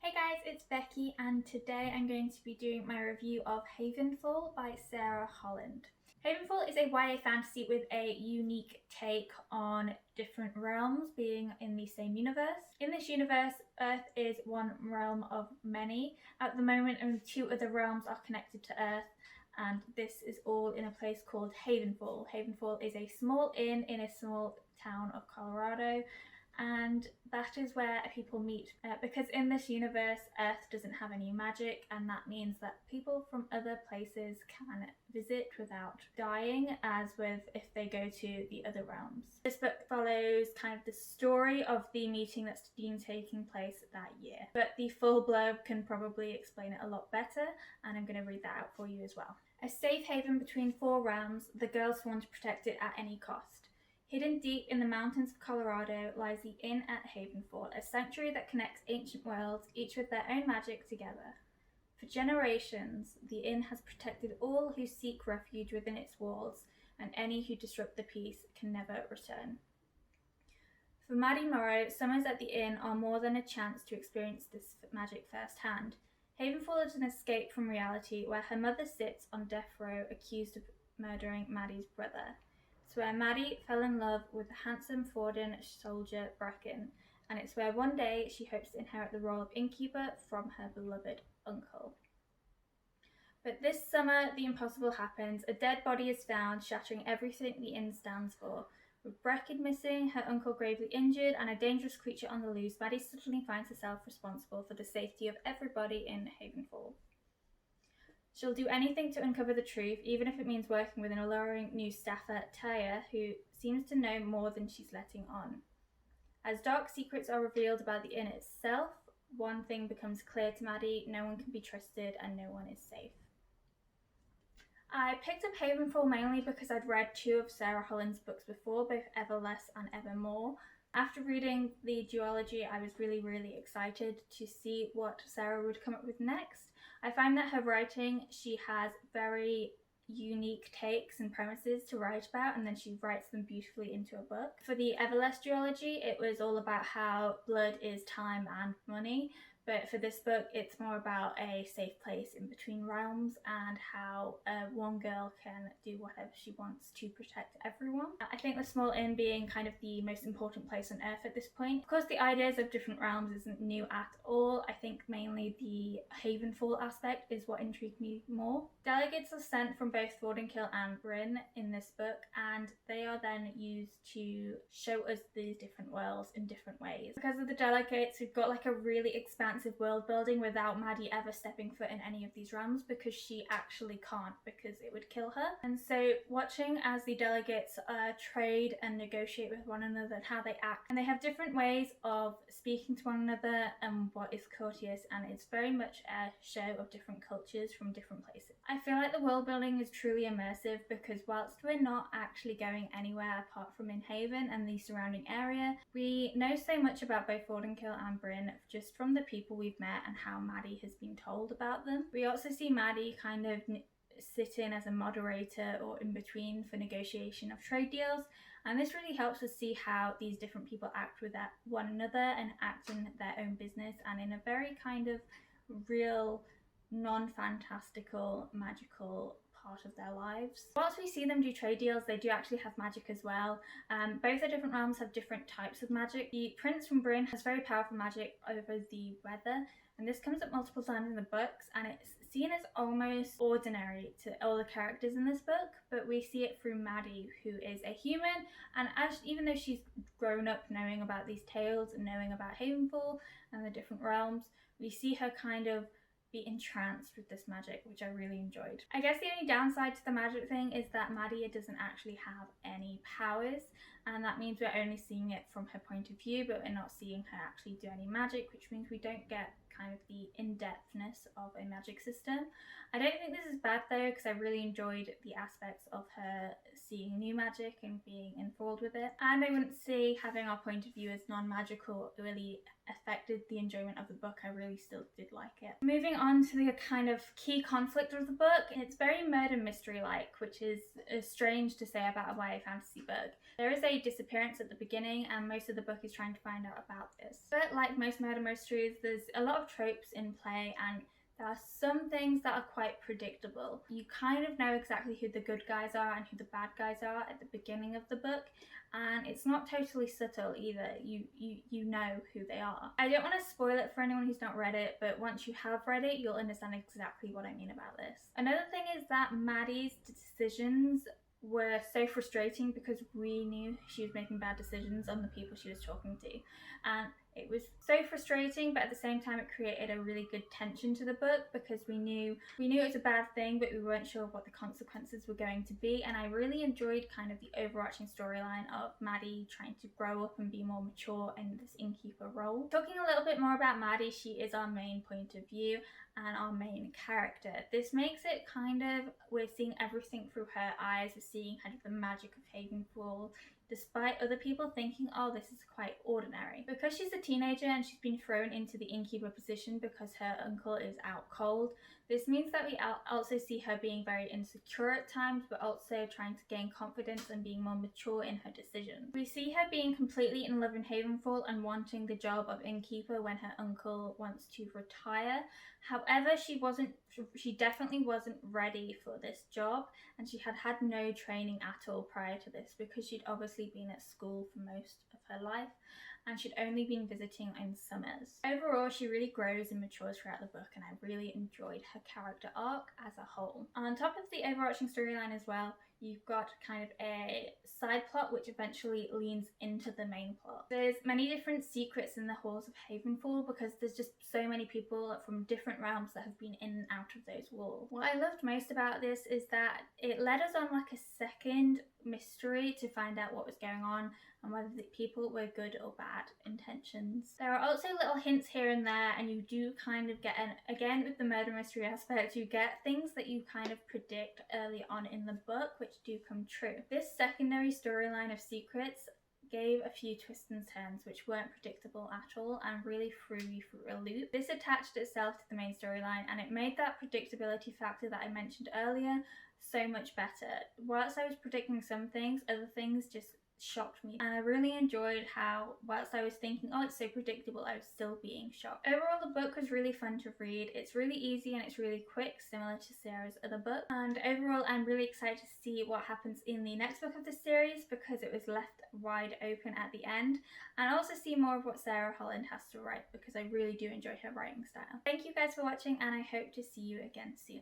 Hey guys, it's Becky and today I'm going to be doing my review of Havenfall by Sara Holland. Havenfall is a YA fantasy with a unique take on different realms being in the same universe. In this universe, Earth is one realm of many. At the moment, only two other realms are connected to Earth, and this is all in a place called Havenfall. Havenfall is a small inn in a small town of Colorado, and that is where people meet because in this universe Earth doesn't have any magic, and that means that people from other places can visit without dying, as with if they go to the other realms. This book follows kind of the story of the meeting that's been taking place that year, but the full blurb can probably explain it a lot better, and I'm going to read that out for you as well. A safe haven between four realms, the girls want to protect it at any cost. Hidden deep in the mountains of Colorado lies the Inn at Havenfall, a sanctuary that connects ancient worlds, each with their own magic, together. For generations, the inn has protected all who seek refuge within its walls, and any who disrupt the peace can never return. For Maddie Morrow, summers at the inn are more than a chance to experience this magic firsthand. Havenfall is an escape from reality, where her mother sits on death row accused of murdering Maddie's brother. It's where Maddie fell in love with the handsome Forden soldier Bracken, and it's where one day she hopes to inherit the role of innkeeper from her beloved uncle. But this summer, the impossible happens. A dead body is found, shattering everything the inn stands for. With Bracken missing, her uncle gravely injured, and a dangerous creature on the loose, Maddie suddenly finds herself responsible for the safety of everybody in Havenfall. She'll do anything to uncover the truth, even if it means working with an alluring new staffer, Taya, who seems to know more than she's letting on. As dark secrets are revealed about the inn itself, one thing becomes clear to Maddie: no one can be trusted and no one is safe. I picked up Havenfall mainly because I'd read two of Sara Holland's books before, both Everless and Evermore. After reading the duology, I was really excited to see what Sara would come up with next. I find that her writing, she has very unique takes and premises to write about, and then she writes them beautifully into a book. For the Everless duology, it was all about how blood is time and money, but for this book it's more about a safe place in between realms and how one girl can do whatever she wants to protect everyone. I think the small inn being kind of the most important place on Earth at this point. Of course, the ideas of different realms isn't new at all. I think mainly the Havenfall aspect is what intrigued me more. Delegates are sent from both Thornkill and Bryn in this book, and they are then used to show us these different worlds in different ways. Because of the delegates, we've got like a really expansive world building without Maddie ever stepping foot in any of these realms, because she actually can't, because it would kill her. And so watching as the delegates trade and negotiate with one another and how they act, and they have different ways of speaking to one another and what is courteous, and it's very much a show of different cultures from different places. I feel like the world building is truly immersive, because whilst we're not actually going anywhere apart from in Haven and the surrounding area, we know so much about both Thornkill and Bryn just from the people we've met and how Maddie has been told about them. We also see Maddie kind of sit in as a moderator or in between for negotiation of trade deals, and this really helps us see how these different people act with one another and act in their own business and in a very kind of real, non-fantastical, magical part of their lives. Whilst we see them do trade deals, they do actually have magic as well. Both the different realms have different types of magic. The Prince from Bryn has very powerful magic over the weather, and this comes up multiple times in the books, and it's seen as almost ordinary to all the characters in this book, but we see it through Maddie, who is a human, and even though she's grown up knowing about these tales and knowing about Havenfall and the different realms, we see her kind of be entranced with this magic, which I really enjoyed. I guess the only downside to the magic thing is that Maddie doesn't actually have any powers, and that means we're only seeing it from her point of view, but we're not seeing her actually do any magic, which means we don't get kind of the in-depthness of a magic system. I don't think this is bad though, because I really enjoyed the aspects of her seeing new magic and being enthralled with it, and I wouldn't see having our point of view as non-magical really affected the enjoyment of the book, I really still did like it. Moving on to the kind of key conflict of the book, it's very murder mystery-like, which is strange to say about a YA fantasy book. There is a disappearance at the beginning, and most of the book is trying to find out about this. But like most murder mysteries, there's a lot of tropes in play, and there are some things that are quite predictable. You kind of know exactly who the good guys are and who the bad guys are at the beginning of the book, and it's not totally subtle either. You know who they are. I don't want to spoil it for anyone who's not read it, but once you have read it, you'll understand exactly what I mean about this. Another thing is that Maddie's decisions were so frustrating because we knew she was making bad decisions on the people she was talking to, and it was so frustrating, but at the same time it created a really good tension to the book because we knew it was a bad thing, but we weren't sure what the consequences were going to be. And I really enjoyed kind of the overarching storyline of Maddie trying to grow up and be more mature in this innkeeper role. Talking a little bit more about Maddie, she is our main point of view and our main character. This makes it kind of, we're seeing everything through her eyes, we're seeing kind of the magic of Havenfall, despite other people thinking, oh, this is quite ordinary. Because she's a teenager and she's been thrown into the innkeeper position because her uncle is out cold, this means that we also see her being very insecure at times, but also trying to gain confidence and being more mature in her decisions. We see her being completely in love in Havenfall and wanting the job of innkeeper when her uncle wants to retire. However, she definitely wasn't ready for this job, and she had no training at all prior to this because she'd obviously been at school for most of her life and she'd only been visiting in summers. Overall, she really grows and matures throughout the book, and I really enjoyed her character arc as a whole. On top of the overarching storyline as well, you've got kind of a side plot which eventually leans into the main plot. There's many different secrets in the halls of Havenfall because there's just so many people from different realms that have been in and out of those walls. What I loved most about this is that it led us on like a second mystery to find out what was going on and whether the people were good or bad intentions. There are also little hints here and there, and you do kind of get, again with the murder mystery aspect, you get things that you kind of predict early on in the book which do come true. This secondary storyline of secrets gave a few twists and turns which weren't predictable at all and really threw you through a loop. This attached itself to the main storyline and it made that predictability factor that I mentioned earlier so much better. Whilst I was predicting some things, other things just shocked me, and I really enjoyed how whilst I was thinking, oh, it's so predictable, I was still being shocked. Overall, the book was really fun to read. It's really easy and it's really quick, similar to Sara's other book, and overall I'm really excited to see what happens in the next book of the series because it was left wide open at the end, and also see more of what Sara Holland has to write because I really do enjoy her writing style. Thank you guys for watching, and I hope to see you again soon.